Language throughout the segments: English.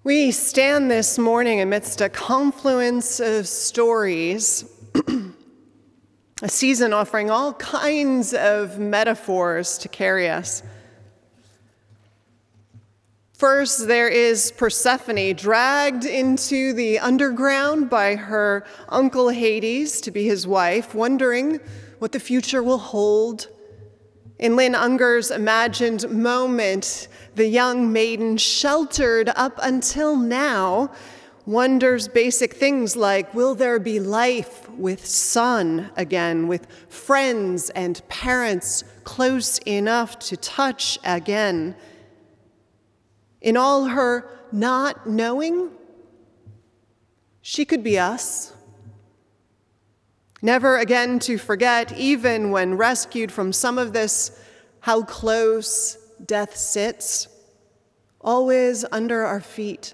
We stand this morning amidst a confluence of stories, a season offering all kinds of metaphors to carry us. First, there is Persephone, dragged into the underground by her uncle Hades to be his wife, wondering what the future will hold. In Lynn Unger's imagined moment, the young maiden, sheltered up until now, wonders basic things like, will there be life with sun again, with friends and parents close enough to touch again? In all her not knowing, she could be us. Never again to forget, even when rescued from some of this, how close death sits, always under our feet.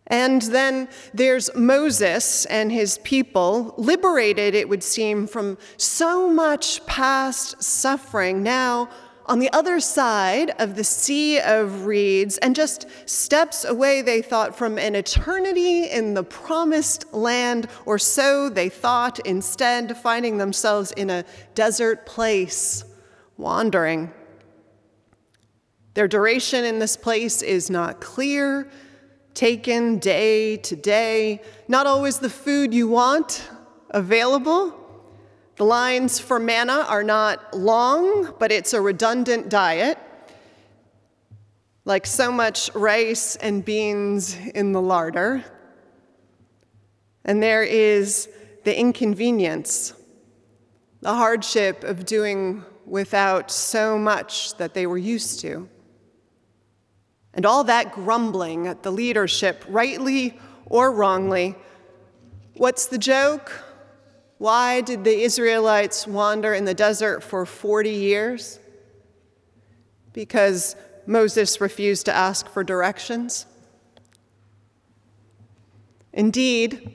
And then there's Moses and his people, liberated, it would seem, from so much past suffering, now on the other side of the sea of reeds, and just steps away, they thought, from an eternity in the promised land, or so they thought, instead finding themselves in a desert place, wandering. Their duration in this place is not clear, taken day to day, not always the food you want available. The lines for manna are not long, but it's a redundant diet, like so much rice and beans in the larder. And there is the inconvenience, the hardship of doing without so much that they were used to. And all that grumbling at the leadership, rightly or wrongly. What's the joke? Why did the Israelites wander in the desert for 40 years? Because Moses refused to ask for directions. Indeed,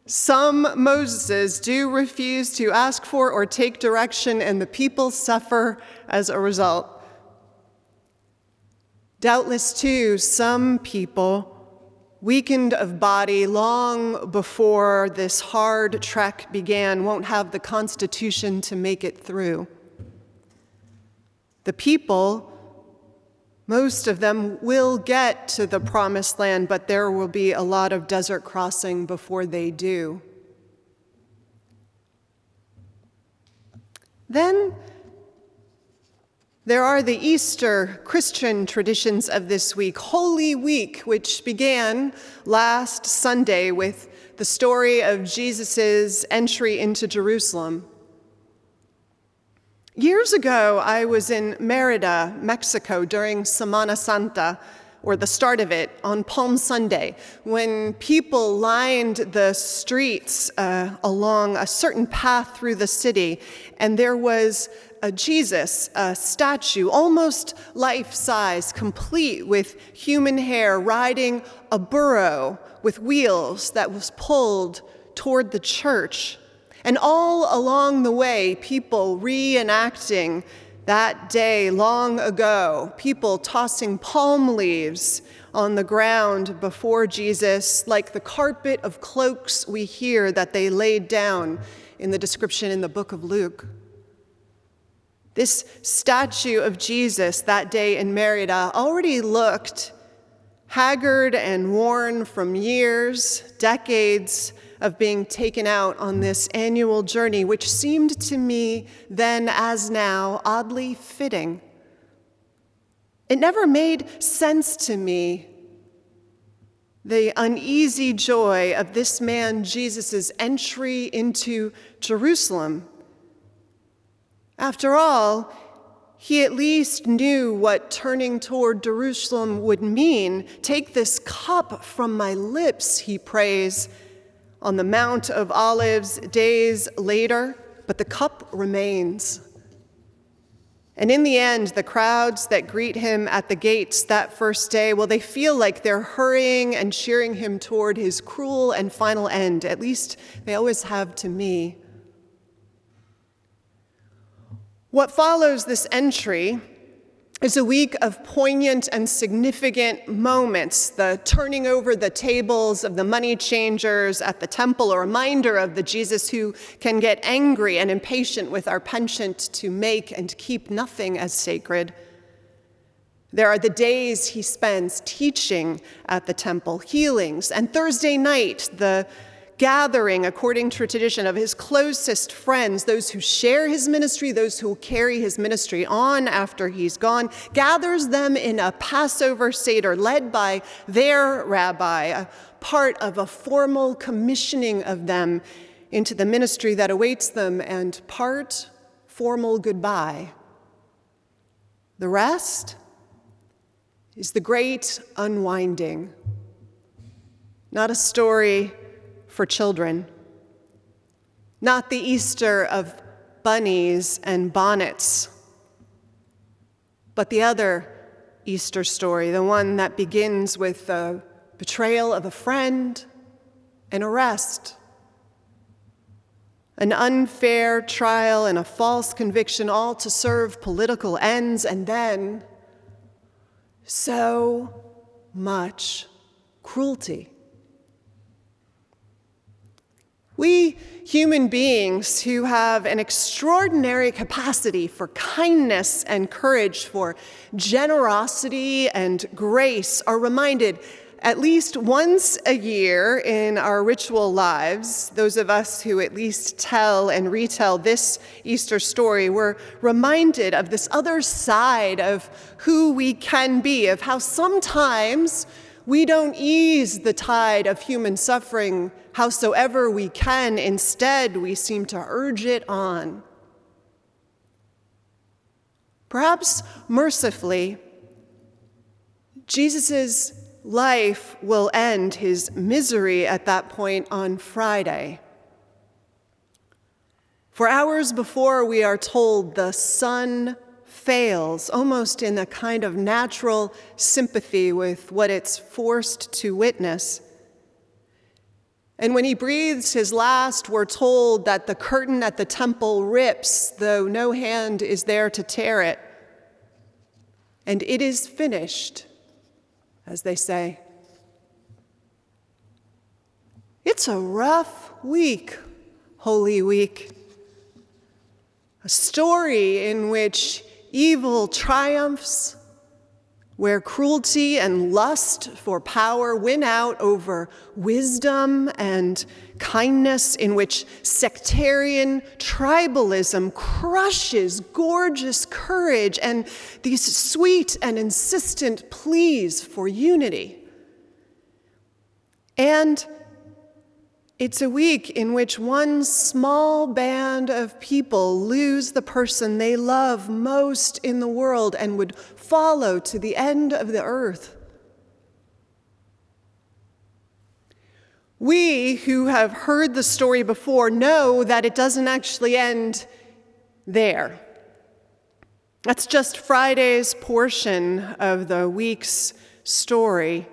some Moseses do refuse to ask for or take direction, and the people suffer as a result. Doubtless, too, some people, weakened of body long before this hard trek began, won't have the constitution to make it through. The people, most of them, will get to the promised land, but there will be a lot of desert crossing before they do. Then there are the Easter Christian traditions of this week, Holy Week, which began last Sunday with the story of Jesus' entry into Jerusalem. Years ago, I was in Merida, Mexico, during Semana Santa, or the start of it, on Palm Sunday, when people lined the streets along a certain path through the city, and there was a Jesus, a statue, almost life-size, complete with human hair, riding a burro with wheels that was pulled toward the church. And all along the way, people reenacting that day long ago, people tossing palm leaves on the ground before Jesus, like the carpet of cloaks we hear that they laid down in the description in the book of Luke. This statue of Jesus that day in Merida already looked haggard and worn from years, decades of being taken out on this annual journey, which seemed to me then as now oddly fitting. It never made sense to me, the uneasy joy of this man Jesus' entry into Jerusalem. After all, he at least knew what turning toward Jerusalem would mean. Take this cup from my lips, he prays on the Mount of Olives days later, but the cup remains. And in the end, the crowds that greet him at the gates that first day, well, they feel like they're hurrying and cheering him toward his cruel and final end. At least they always have to me. What follows this entry It's a week of poignant and significant moments, the turning over the tables of the money changers at the temple, a reminder of the Jesus who can get angry and impatient with our penchant to make and keep nothing as sacred. There are the days he spends teaching at the temple, healings, and Thursday night, the gathering, according to tradition, of his closest friends, those who share his ministry, those who will carry his ministry on after he's gone, gathers them in a Passover Seder led by their rabbi, a part of a formal commissioning of them into the ministry that awaits them, and part formal goodbye. The rest is the great unwinding, not a story for children, not the Easter of bunnies and bonnets, but the other Easter story, the one that begins with the betrayal of a friend, an arrest, an unfair trial and a false conviction, all to serve political ends, and then so much cruelty. We human beings who have an extraordinary capacity for kindness and courage, for generosity and grace, are reminded at least once a year in our ritual lives, those of us who at least tell and retell this Easter story, we're reminded of this other side of who we can be, of how sometimes we don't ease the tide of human suffering howsoever we can. Instead, we seem to urge it on. Perhaps mercifully, Jesus' life will end his misery at that point on Friday. For hours before, we are told the sun fails, almost in a kind of natural sympathy with what it's forced to witness. And when he breathes his last, we're told that the curtain at the temple rips, though no hand is there to tear it. And it is finished, as they say. It's a rough week, Holy Week. A story in which evil triumphs, where cruelty and lust for power win out over wisdom and kindness, in which sectarian tribalism crushes gorgeous courage and these sweet and insistent pleas for unity. And it's a week in which one small band of people lose the person they love most in the world and would follow to the end of the earth. We who have heard the story before know that it doesn't actually end there. That's just Friday's portion of the week's story.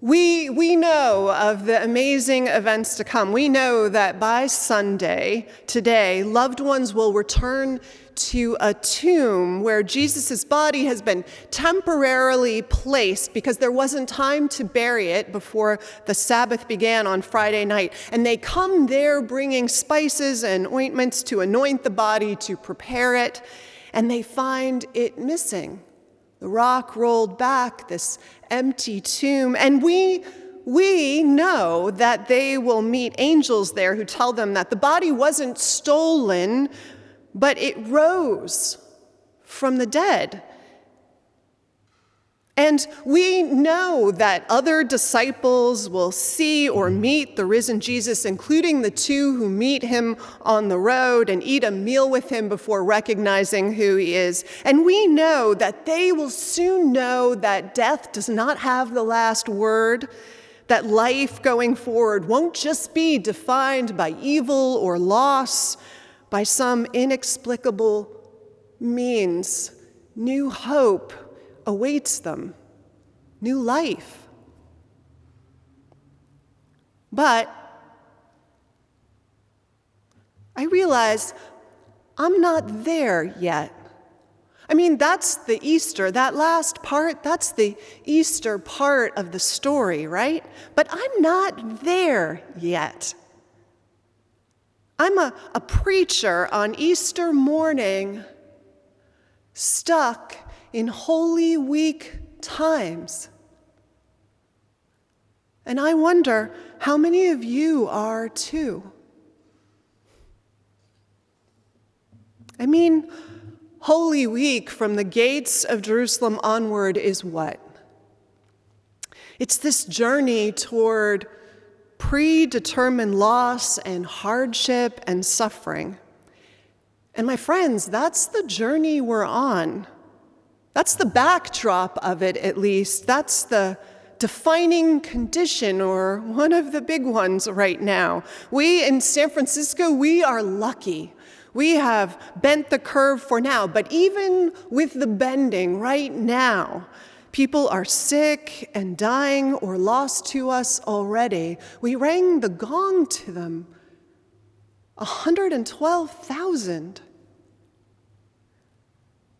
We know of the amazing events to come. We know that by Sunday, today, loved ones will return to a tomb where Jesus' body has been temporarily placed because there wasn't time to bury it before the Sabbath began on Friday night. And they come there bringing spices and ointments to anoint the body, to prepare it, and they find it missing. The rock rolled back, this empty tomb, and we know that they will meet angels there who tell them that the body wasn't stolen, but it rose from the dead. And we know that other disciples will see or meet the risen Jesus, including the two who meet him on the road and eat a meal with him before recognizing who he is. And we know that they will soon know that death does not have the last word, that life going forward won't just be defined by evil or loss, by some inexplicable means. New hope awaits them, new life. But I realize I'm not there yet. I mean, that's the Easter, that last part, that's the Easter part of the story, right? But I'm not there yet. I'm a preacher on Easter morning, stuck in Holy Week times. And I wonder how many of you are too. I mean, Holy Week from the gates of Jerusalem onward is what? It's this journey toward predetermined loss and hardship and suffering. And my friends, that's the journey we're on. That's the backdrop of it, at least. That's the defining condition, or one of the big ones right now. We in San Francisco, we are lucky. We have bent the curve for now, but even with the bending right now, people are sick and dying or lost to us already. We rang the gong to them. 112,000.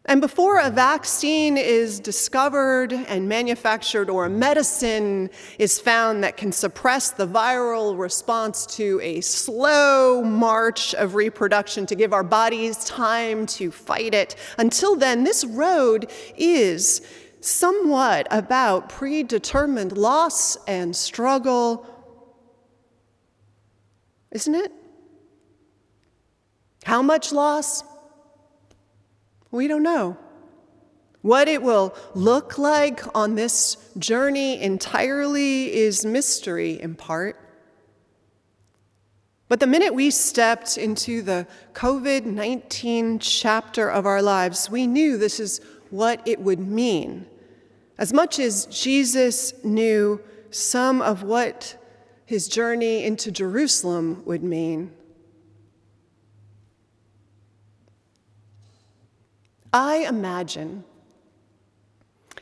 And before a vaccine is discovered and manufactured, or a medicine is found that can suppress the viral response to a slow march of reproduction to give our bodies time to fight it, until then, this road is somewhat about predetermined loss and struggle, isn't it? How much loss? We don't know. What it will look like on this journey entirely is mystery in part. But the minute we stepped into the COVID-19 chapter of our lives, we knew this is what it would mean. As much as Jesus knew some of what his journey into Jerusalem would mean. I imagine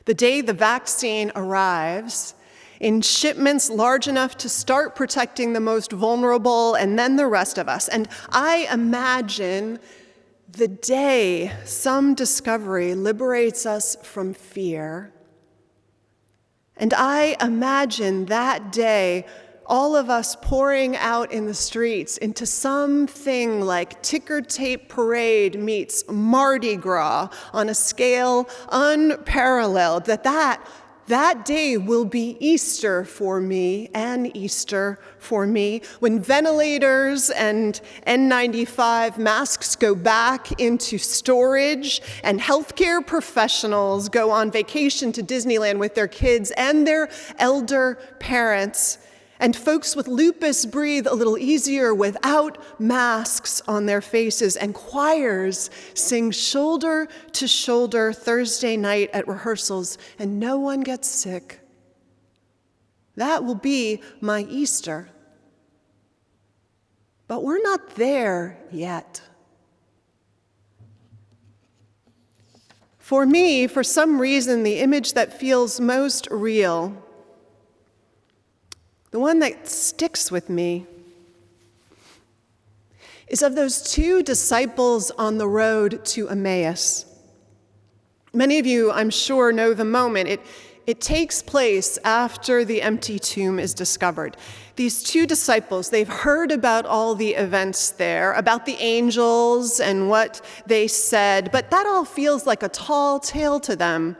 the day the vaccine arrives in shipments large enough to start protecting the most vulnerable and then the rest of us. And I imagine the day some discovery liberates us from fear. And I imagine that day all of us pouring out in the streets into something like ticker tape parade meets Mardi Gras on a scale unparalleled, that day will be Easter for me, an Easter for me, when ventilators and N95 masks go back into storage and healthcare professionals go on vacation to Disneyland with their kids and their elder parents. And folks with lupus breathe a little easier without masks on their faces. And choirs sing shoulder to shoulder Thursday night at rehearsals, and no one gets sick. That will be my Easter. But we're not there yet. For me, for some reason, the image that feels most real, the one that sticks with me, is of those two disciples on the road to Emmaus. Many of you, I'm sure, know the moment. It takes place after the empty tomb is discovered. These two disciples, they've heard about all the events there, about the angels and what they said, but that all feels like a tall tale to them.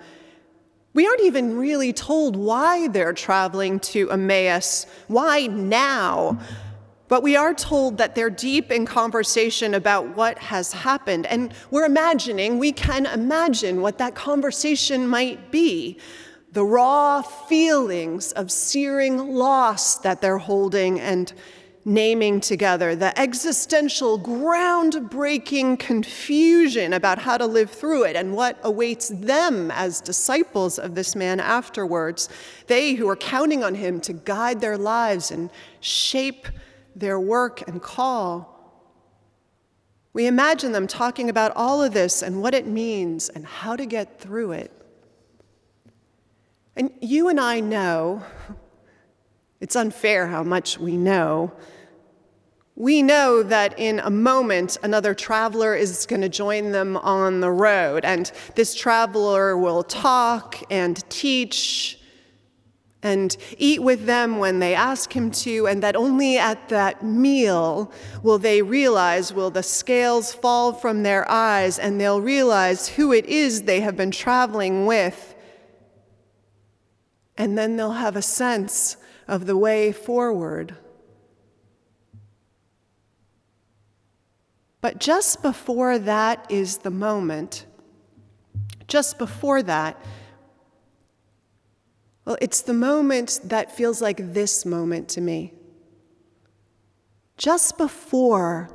We aren't even really told why they're traveling to Emmaus, why now, but we are told that they're deep in conversation about what has happened, and we can imagine what that conversation might be. The raw feelings of searing loss that they're holding and naming together, the existential, groundbreaking confusion about how to live through it and what awaits them as disciples of this man afterwards, they who are counting on him to guide their lives and shape their work and call. We imagine them talking about all of this and what it means and how to get through it. And you and I know, it's unfair how much we know, We know that in a moment, another traveler is going to join them on the road, and this traveler will talk and teach and eat with them when they ask him to, and that only at that meal will they realize, will the scales fall from their eyes, and they'll realize who it is they have been traveling with, and then they'll have a sense of the way forward. But just before that is the moment. Just before that, well, it's the moment that feels like this moment to me. Just before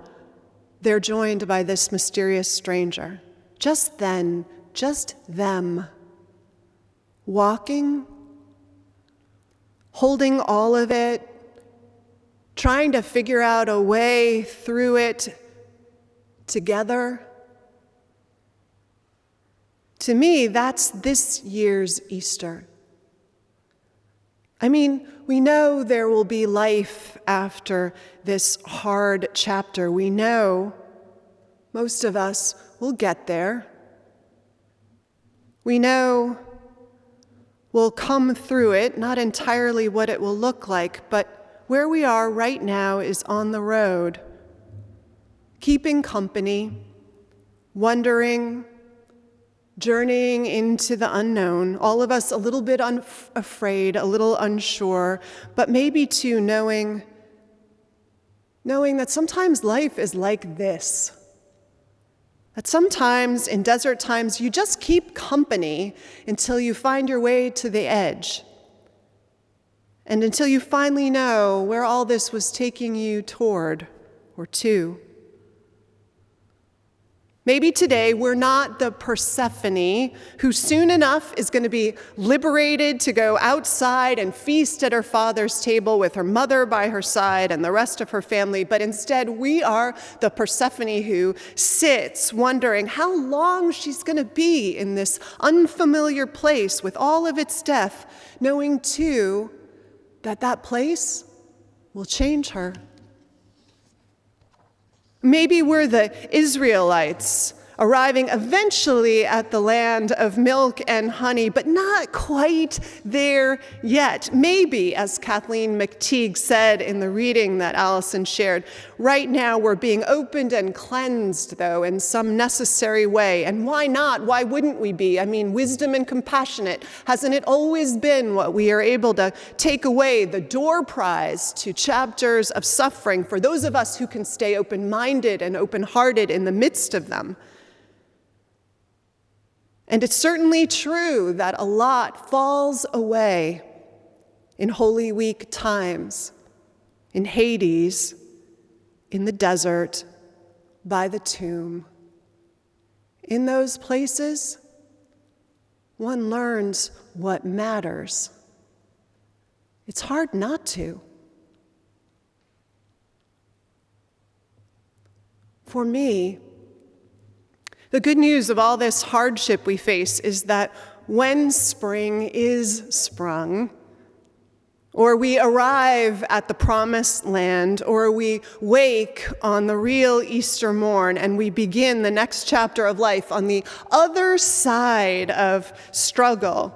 they're joined by this mysterious stranger, just then, just them, walking, holding all of it, trying to figure out a way through it together. To me, that's this year's Easter. I mean, we know there will be life after this hard chapter. We know most of us will get there. We know we'll come through it, not entirely what it will look like, but where we are right now is on the road, keeping company, wondering, journeying into the unknown, all of us a little bit afraid, a little unsure, but maybe too knowing that sometimes life is like this. That sometimes in desert times you just keep company until you find your way to the edge. And until you finally know where all this was taking you toward or to. Maybe today we're not the Persephone who soon enough is going to be liberated to go outside and feast at her father's table with her mother by her side and the rest of her family, but instead we are the Persephone who sits wondering how long she's going to be in this unfamiliar place with all of its death, knowing too that that place will change her. Maybe we're the Israelites arriving eventually at the land of milk and honey, but not quite there yet. Maybe, as Kathleen McTeague said in the reading that Allison shared, right now we're being opened and cleansed, though, in some necessary way. And why not? Why wouldn't we be? I mean, wisdom and compassionate. Hasn't it always been what we are able to take away, the door prize to chapters of suffering for those of us who can stay open-minded and open-hearted in the midst of them? And it's certainly true that a lot falls away in Holy Week times, in Hades, in the desert, by the tomb. In those places, one learns what matters. It's hard not to. For me, the good news of all this hardship we face is that when spring is sprung, or we arrive at the promised land, or we wake on the real Easter morn and we begin the next chapter of life on the other side of struggle,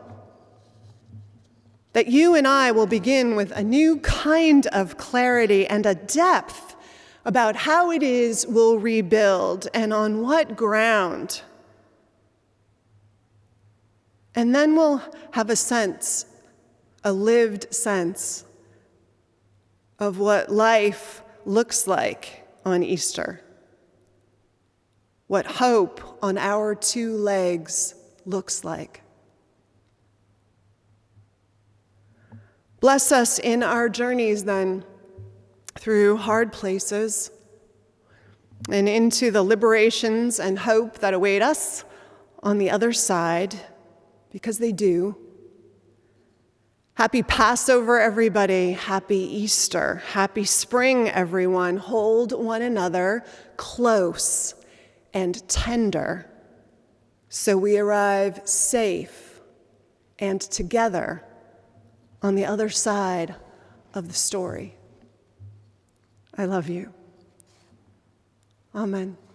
that you and I will begin with a new kind of clarity and a depth about how it is we'll rebuild and on what ground. And then we'll have a sense, a lived sense of what life looks like on Easter, what hope on our two legs looks like. Bless us in our journeys then, through hard places and into the liberations and hope that await us on the other side, because they do. Happy Passover, everybody. Happy Easter. Happy spring, everyone. Hold one another close and tender so we arrive safe and together on the other side of the story. I love you. Amen.